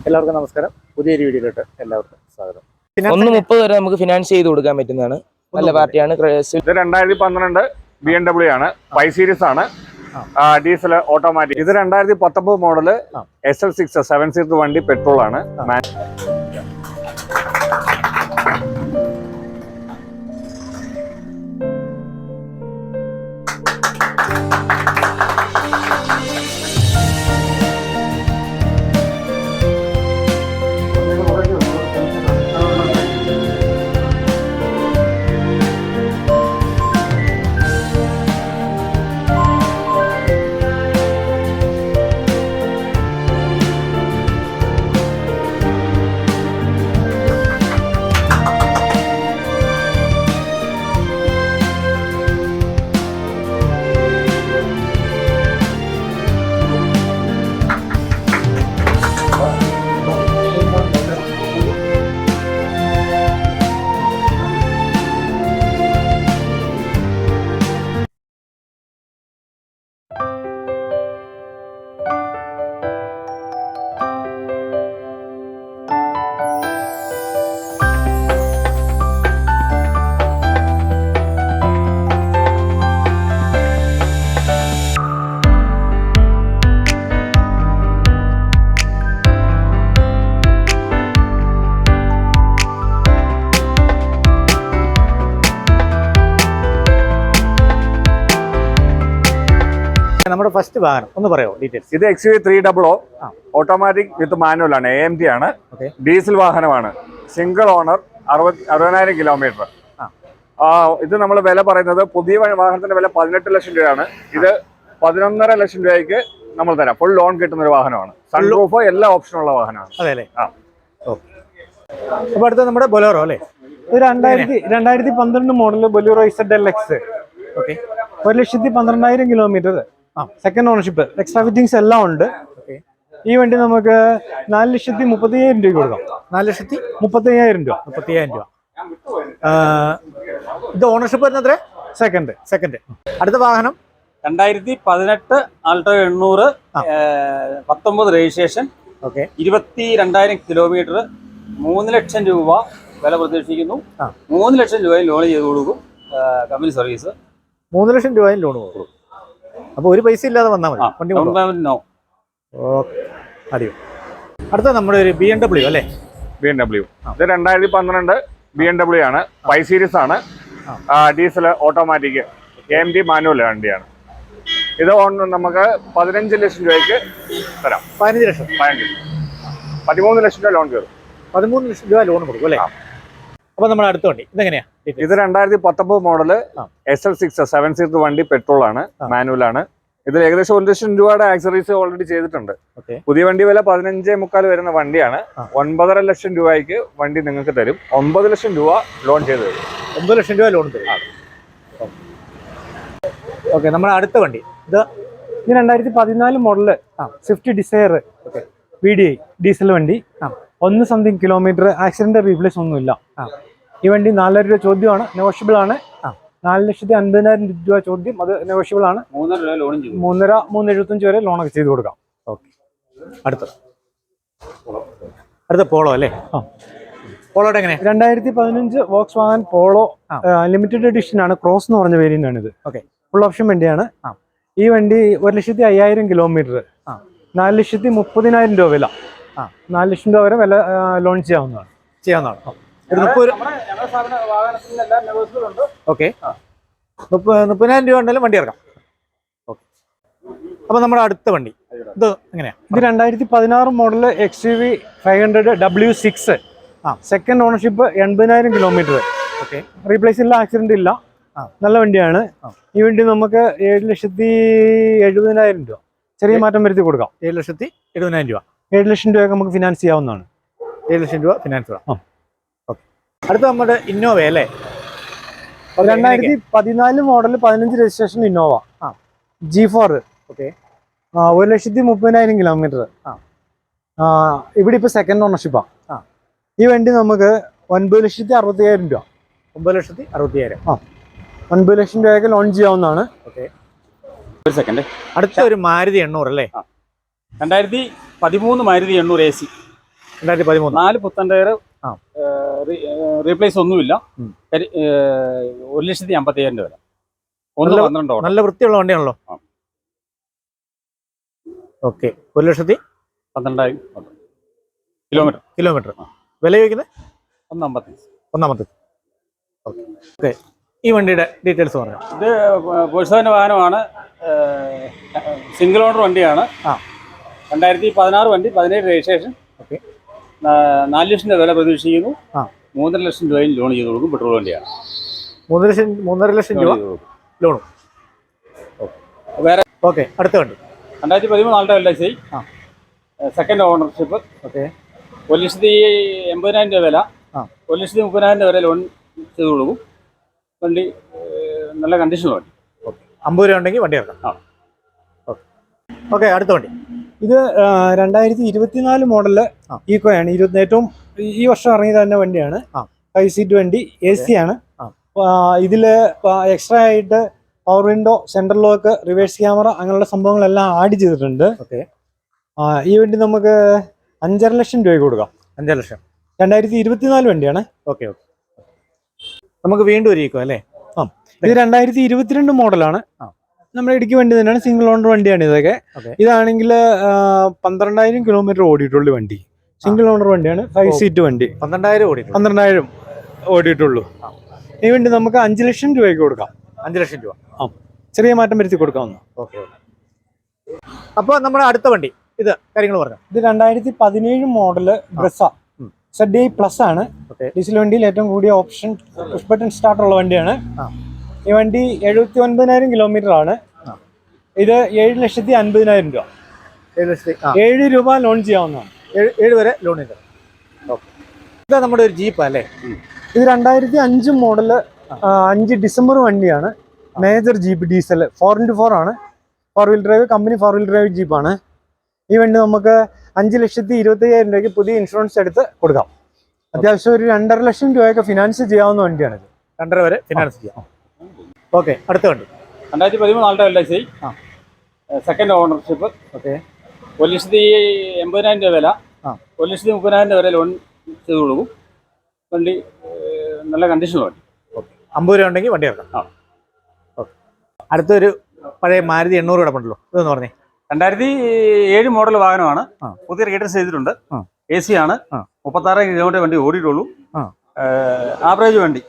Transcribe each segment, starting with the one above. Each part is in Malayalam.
എല്ലാവർക്കും നമസ്കാരം. പുതിയൊരു വീഡിയോയിലോട്ട് എല്ലാവർക്കും സ്വാഗതം. 1.30 വരെ നമുക്ക് ഫിനാൻസ് ചെയ്ത് കൊടുക്കാൻ പറ്റുന്നതാണ്. നല്ല പാർട്ടിയാണ്. ഇത് 2012 BMW ആണ്, 5 സീരീസ് ആണ്, ഡീസൽ ഓട്ടോമാറ്റിക്. ഇത് 2019 മോഡല് SL6 7 സീറ്റർ വണ്ടി, പെട്രോൾ ആണ്. നമ്മുടെ ഫസ്റ്റ് വാഹനം ഒന്ന് പറയോ ഡീറ്റെയിൽസ്? ഇത് XUV 300 ഓട്ടോമാറ്റിക് വിത്ത് മാനുവൽ ആണ്, AMG ആണ്, ഡീസൽ വാഹനമാണ്, സിംഗിൾ ഓണർ, 60,000 കിലോമീറ്റർ. ഇത് നമ്മൾ വില പറയുന്നത്, പുതിയ വാഹനത്തിന്റെ വില 18 ലക്ഷം രൂപയാണ്. ഇത് 11.5 ലക്ഷം രൂപയ്ക്ക് നമ്മൾ തരാം. ഫുൾ ലോൺ കിട്ടുന്ന ഒരു വാഹനമാണ്. സൺറൂഫ് എല്ലാ ഓപ്ഷനുള്ള വാഹനമാണ്. അതെ അല്ലേ? അപ്പൊ അടുത്ത നമ്മുടെ ബൊലേറോ അല്ലേ? ഇത് 2012 model Bolero ZLX. 1,12,000 kilometre, second ownership, extra fittings എല്ലാം ഉണ്ട്. ഈ വണ്ടി നമുക്ക് 4,30,000 രൂപ കൊടുക്കാം. 4,30,000 രൂപ. ഇത് ഓണർഷിപ്പ് വരുന്നത് സെക്കൻഡ്. അടുത്ത വാഹനം 2018 ആൾട്ടോ 800, 19 രജിസ്ട്രേഷൻ, 22,000 കിലോമീറ്റർ, 3 ലക്ഷം രൂപ വില പ്രതീക്ഷിക്കുന്നു. 3 ലക്ഷം രൂപയും ലോൺ ചെയ്ത് കൊടുക്കും. Company service. 3 ലക്ഷം രൂപയും ലോൺ കൊടുക്കും. അപ്പൊ ഒരു പൈസ ഇല്ലാതെ വന്നാൽ മതി. അതെയോ? അടുത്ത നമ്മുടെ ഒരു BMW അല്ലേ? BMW. ഇത് 2012 BMW ആണ്, 5 സീരീസ് ആണ്, ഡീസൽ ഓട്ടോമാറ്റിക്, AMG മാനുവൽ വണ്ടിയാണ്. ഇത് നമുക്ക് 15 ലക്ഷം രൂപയ്ക്ക് തരാം. 13 ലക്ഷം രൂപ ലോൺ കയറും. 13 ലക്ഷം രൂപ ലോൺ കൊടുക്കും അല്ലേ? അപ്പൊ നമ്മുടെ അടുത്ത വണ്ടി ഇതെങ്ങനെയാ? ഇത് 2019 മോഡല് SL6 7 സീറ്റർ വണ്ടി, പെട്രോൾ ആണ്, മാനുവൽ ആണ്. ഇതിൽ ഏകദേശം 1 ലക്ഷം രൂപയുടെ ആക്സറീസ് ഓൾറെഡി ചെയ്തിട്ടുണ്ട്. പുതിയ വണ്ടി വില 15.25 വരുന്ന വണ്ടിയാണ്. 9.5 ലക്ഷം രൂപയ്ക്ക് വണ്ടി നിങ്ങൾക്ക് തരും. 9 ലക്ഷം രൂപ ലോൺ ചെയ്ത് തരും. 9 ലക്ഷം രൂപ ലോൺ തരും. ഓക്കെ, നമ്മുടെ അടുത്ത വണ്ടി ഇത് 2014 model Swift Dzire, VDI diesel വണ്ടി, 1 കിലോമീറ്റർ, ആക്സിഡന്റ് റീപ്ലേസ് ഒന്നുമില്ല. ഈ വണ്ടി 4,00,000 രൂപ ചോദ്യമാണ്, നെഗോഷ്യബിൾ ആണ്. 4,50,000 രൂപ ചോദ്യം, അത് നെഗോഷ്യബിൾ ആണ്. 3,75 വരെ ലോണൊക്കെ ചെയ്ത് കൊടുക്കാം. ഓക്കെ, അടുത്ത പോളോ അല്ലേ? പോളോയുടെ എങ്ങനെ? 2015 Volkswagen Polo limited edition ആണ്, ക്രോസ് എന്ന് പറഞ്ഞ വേരിയന്റ് ആണ് ഇത്. ഫുൾ ഓപ്ഷൻ വണ്ടിയാണ്. ഈ വണ്ടി 1,05,000 കിലോമീറ്റർ, 4,30,000 രൂപ വില. 4 ലക്ഷം രൂപ വരെ വില ലോൺ ചെയ്യാവുന്നതാണ്. ഒരു 30,000 രൂപ ഉണ്ടെങ്കിലും വണ്ടി ഇറക്കാം. ഓക്കെ, അപ്പൊ നമ്മുടെ അടുത്ത വണ്ടി ഇത് എങ്ങനെയാ? ഇത് 2016 model XUV 500 W6, second ownership, 80,000 kilometre. Replace ഇല്ല, ആക്സിഡന്റ് ഇല്ല, നല്ല വണ്ടിയാണ്. ഈ വണ്ടി നമുക്ക് 7,70,000 രൂപ ചെറിയ മാറ്റം വരുത്തി കൊടുക്കാം. 7,70,000 രൂപ. 7 ലക്ഷം രൂപയൊക്കെ നമുക്ക് ഫിനാൻസ് ചെയ്യാവുന്നതാണ്. 7 ലക്ഷം രൂപ ഫിനാൻസ് ചെയ്യാം. അടുത്ത നമ്മുടെ ഇന്നോവ അല്ലേ? 2014 model 15 registration Innova G4. 1,30,000 kilometre. ഇവിടെ ഇപ്പൊ സെക്കൻഡ് ഓണർഷിപ്പാ. ഈ വണ്ടി നമുക്ക് 9,60,000 രൂപ. 9,60,000. 9 ലക്ഷം രൂപയൊക്കെ ലോൺ ചെയ്യാവുന്നതാണ്. ഒരു സെക്കൻഡ്. അടുത്ത ഒരു മാരുതി 800 അല്ലേ? 2013 മാരുതി 800 AC. 2013. 4 പുത്തൻ ടയർ, ആ. റീപ്ലേസ് ഒന്നുമില്ല. ഉം. 1,57,000 വില. നല്ല- 12 ഓണം. നല്ല വൃത്തിയുള്ള വണ്ടിയാണല്ലോ. ആ. Okay, 1,12,000 kilometre. കിലോമീറ്റർ. വില ചോദിക്കുന്നത് 1,55. ഒന്നാമത്തെ. ഓക്കെ, ഈ വണ്ടിയുടെ ഡീറ്റെയിൽസ് പറയാം. ഇത് പുരുഷന്റെ വാഹനമാണ്. സിംഗിൾ ഓണർ വണ്ടിയാണ്. ആ. 2016 വണ്ടി, 17 രജിസ്ട്രേഷൻ. ഓക്കെ. 4 ലക്ഷം രൂപ വില പ്രതീക്ഷിക്കുന്നു. ആ. 3.5 ലക്ഷം രൂപയും ലോൺ ചെയ്ത് കൊടുക്കും. പെട്രോൾ വണ്ടിയാണ്. 3.5 ലക്ഷം രൂപ ലോണും. വേറെ ഓക്കെ, അടുത്ത വണ്ടി. 2013 ആൾട്ടോ LSI. ആ. Second ownership. ഓക്കെ. 1,80,000 രൂപ വില. ആ. 1,30,000 വരെ ലോൺ ചെയ്ത് കൊടുക്കും. വണ്ടി നല്ല കണ്ടീഷനുള്ള വണ്ടി. 50 രൂപ ഉണ്ടെങ്കിൽ വണ്ടി ഇറക്കാം. ആ. ഓക്കെ, അടുത്ത വണ്ടി. ഇത് 2024 മോഡല് ഈക്കോയാണ്. ഏറ്റവും ഈ വർഷം ഇറങ്ങിയത് തന്നെ വണ്ടിയാണ്. 5 സീറ്റ് വണ്ടി, AC ആണ്. ഇതില് എക്സ്ട്രാ ആയിട്ട് power window, central lock, reverse camera അങ്ങനെയുള്ള സംഭവങ്ങളെല്ലാം ആഡ് ചെയ്തിട്ടുണ്ട്. ഓക്കെ. ഈ വണ്ടി നമുക്ക് 5.5 ലക്ഷം രൂപയ്ക്ക് കൊടുക്കാം. 5 ലക്ഷം. 2024 വണ്ടിയാണ്. ഓക്കെ. ഓക്കെ, നമുക്ക് വീണ്ടും ഒരു ഈക്കോ അല്ലേ? ഇത് 2022 മോഡലാണ്. നമ്മുടെ ഇടുക്കി വണ്ടി തന്നെയാണ്. സിംഗിൾ ഓണർ വണ്ടിയാണ് ഇതൊക്കെ. ഇതാണെങ്കിൽ 12,000 കിലോമീറ്റർ ഓടിയിട്ടുള്ളൂ വണ്ടി. സിംഗിൾ ഓണർ വണ്ടിയാണ്. 5 സീറ്റ് വണ്ടി. 12,000 ഓടിയിട്ടുള്ളൂ. ഈ വണ്ടി നമുക്ക് 5 ലക്ഷം രൂപയ്ക്ക് കൊടുക്കാം. 5 ലക്ഷം രൂപ. ചെറിയ മാറ്റം വരുത്തി കൊടുക്കാവുന്ന. ഓക്കെ. അപ്പോൾ നമ്മുടെ അടുത്ത വണ്ടി ഇത് കാര്യങ്ങൾ പറഞ്ഞു. ഇത് 2017 മോഡല് ബ്രസ ZDI പ്ലസ് ആണ്. ഡീസൽ വണ്ടിയിൽ ഏറ്റവും കൂടിയ ഓപ്ഷൻ പുഷ് ബട്ടൺ സ്റ്റാർട്ട് ഉള്ള വണ്ടിയാണ്. ഈ വണ്ടി 79,000 കിലോമീറ്റർ ആണ്. ഇത് 7,50,000 രൂപ. 7 രൂപ ലോൺ ചെയ്യാവുന്നതാണ്. 7 വരെ ലോൺ ചെയ്ത്. ഇതാ നമ്മുടെ ഒരു ജീപ്പ് അല്ലേ? ഇത് 2005 മോഡല് 5 ഡിസംബർ വണ്ടിയാണ്. മേജർ ജീപ്പ് ഡീസൽ 4x4 ആണ്. 4 wheel drive, company 4 wheel drive ജീപ്പാണ്. ഈ വണ്ടി നമുക്ക് 5,25,000 രൂപയ്ക്ക് പുതിയ ഇൻഷുറൻസ് എടുത്ത് കൊടുക്കാം. അത്യാവശ്യം ഒരു 2.5 ലക്ഷം രൂപയൊക്കെ ഫിനാൻസ് ചെയ്യാവുന്ന വണ്ടിയാണിത്. 2.5 വരെ ഫിനാൻസ് ചെയ്യാം. ഓക്കെ, അടുത്ത വണ്ടി. 2013 Alto LSI. Second ownership. Okay. 1,80,000 രൂപ വില. 1,30,000 വരെ ലോൺ ചെയ്ത് കൊടുക്കും. വണ്ടി നല്ല കണ്ടീഷനുള്ള വണ്ടി. 50 രൂപ ഉണ്ടെങ്കിൽ വണ്ടി ഇറക്കാം. ഓക്കെ. അടുത്തൊരു പഴയ മാരുതി 800 കിടപ്പുണ്ടല്ലോ, ഇതെന്ന് പറഞ്ഞേ. 2007 മോഡൽ വാഹനമാണ്. പുതിയ റീഡൻസ് ചെയ്തിട്ടുണ്ട്. AC ആണ്. 36 കിലോമീറ്റർ വണ്ടി ഓടിയിട്ടുള്ളൂ. ആവറേജ് വണ്ടി.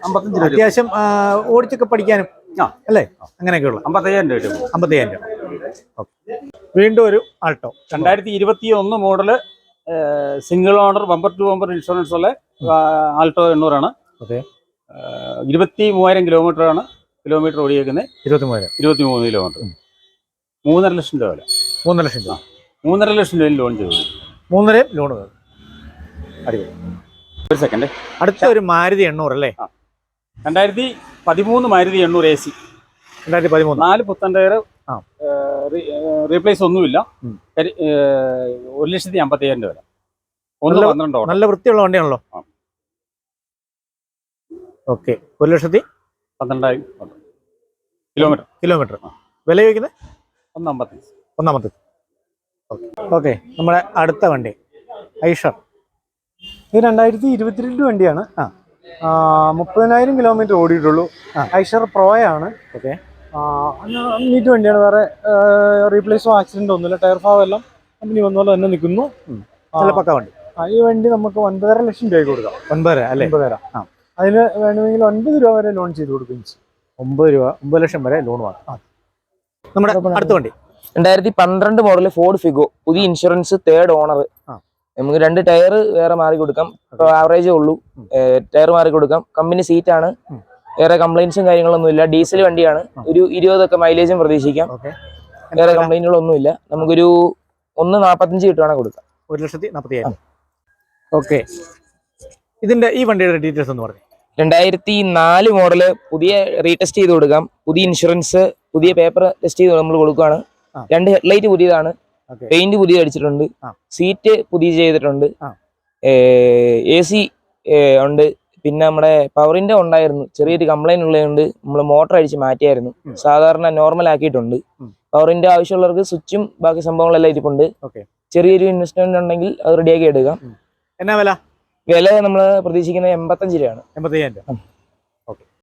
55 രൂപ. അത്യാവശ്യം ഓടിച്ചൊക്കെ പഠിക്കാനും അല്ലേ? അങ്ങനെയൊക്കെയുള്ള 55,000 രൂപ. 55,000 രൂപ. വീണ്ടും ഒരു Alto 2021 model single owner bumper to bumper insurance ഉള്ള ആൾട്ടോ 800 ആണ്. 23,000 കിലോമീറ്റർ ആണ് കിലോമീറ്റർ ഓടിയേക്കുന്നത്. 23,000. 23 കിലോമീറ്റർ. 3.5 ലക്ഷം രൂപ വില. 3 ലക്ഷം രൂപ. 3.5 ലക്ഷം രൂപയിൽ ലോൺ ചെയ്തു. 3.5 ലോൺ. അടിപൊളി. ഒരു സെക്കൻഡ്. അടുത്ത ഒരു മാരുതി 800 അല്ലേ? 2013 മാരുതി 800 AC. 2013. 4 പുത്തൻ ടയർ, റീപ്ലേസ് ഒന്നുമില്ല. 1,50,000 രൂപ വില. 12 ഓണം. നല്ല വൃത്തിയുള്ള വണ്ടിയാണല്ലോ. ഓക്കെ. 1,12,000 കിലോമീറ്റർ. വില ചോദിക്കുന്നത് 1,55,000. ഓക്കെ, നമ്മുടെ അടുത്ത വണ്ടി ഐഷർ. ഇത് 2022 വണ്ടിയാണ്. 30,000 കിലോമീറ്റർ ഓടിയിട്ടുള്ളൂ. ഐഷർ പ്രോയാണ്. ഓക്കെ. നീറ്റ് വണ്ടിയാണ്. വേറെ റീപ്ലേസോ ആക്സിഡൻ്റ് ഒന്നുമില്ല. ടയർ ഭാഗം എല്ലാം കമ്പനി വന്നോലെ തന്നെ നിൽക്കുന്നു. നല്ല പക്ക വണ്ടി. ഈ വണ്ടി നമുക്ക് 9.5 ലക്ഷം രൂപയ്ക്ക് കൊടുക്കാം. 9.5 അല്ലേ? 9.5. അതിന് വേണമെങ്കിൽ 9 രൂപ വരെ ലോൺ ചെയ്ത് കൊടുക്കുകയും ചെയ്യും. 9 ലക്ഷം വരെ ലോൺ വാങ്ങാം. നമ്മുടെ അടുത്ത വണ്ടി 2012 മോഡൽ ഫോർഡ് ഫിഗോ, പുതിയ ഇൻഷുറൻസ്, 3rd ഓണർ. നമുക്ക് 2 ടയർ വേറെ മാറി കൊടുക്കാം. ആവറേജേ ഉള്ളൂ. ടയർ മാറി കൊടുക്കാം. കമ്പനി സീറ്റ് ആണ്. വേറെ കംപ്ലൈൻസും കാര്യങ്ങളൊന്നും ഇല്ല. ഡീസൽ വണ്ടിയാണ്. ഒരു 20 മൈലേജും പ്രതീക്ഷിക്കാം. വേറെ കംപ്ലൈന്റുകളൊന്നുമില്ല. നമുക്കൊരു 1.45 കിട്ടുവാണെങ്കിൽ കൊടുക്കാം. 1,40,000. ഓക്കെ. ഇതിന്റെ ഈ വണ്ടിയുടെ ഡീറ്റെയിൽസ് ഒന്ന് പറഞ്ഞു. 2004 മോഡല് പുതിയ റീടെസ്റ്റ് ചെയ്ത് കൊടുക്കാം. പുതിയ ഇൻഷുറൻസ്, പുതിയ പേപ്പർ ടെസ്റ്റ് ചെയ്ത് നമ്മൾ കൊടുക്കുകയാണ്. 2 ഹെഡ്ലൈറ്റ് പുതിയതാണ്. പെയിന്റ് പുതിയ അടിച്ചിട്ടുണ്ട്. സീറ്റ് പുതിയ ചെയ്തിട്ടുണ്ട്. AC ഉണ്ട്. പിന്നെ നമ്മുടെ പവറിന്റെ ഉണ്ടായിരുന്നു. ചെറിയൊരു കംപ്ലൈന്റ് ഉള്ളതുകൊണ്ട് നമ്മൾ മോട്ടർ അടിച്ച് മാറ്റിയായിരുന്നു. സാധാരണ നോർമൽ ആക്കിയിട്ടുണ്ട്. പവറിന്റെ ആവശ്യമുള്ളവർക്ക് സ്വിച്ചും ബാക്കി സംഭവങ്ങളെല്ലാം ഇരിപ്പുണ്ട്. ചെറിയൊരു ഇൻവെസ്റ്റ്മെന്റ് ഉണ്ടെങ്കിൽ അത് റെഡിയാക്കി എടുക്കാം. എന്നാ വില? വില നമ്മൾ പ്രതീക്ഷിക്കുന്നത് 85 രൂപയാണ്. 85,000 രൂപ.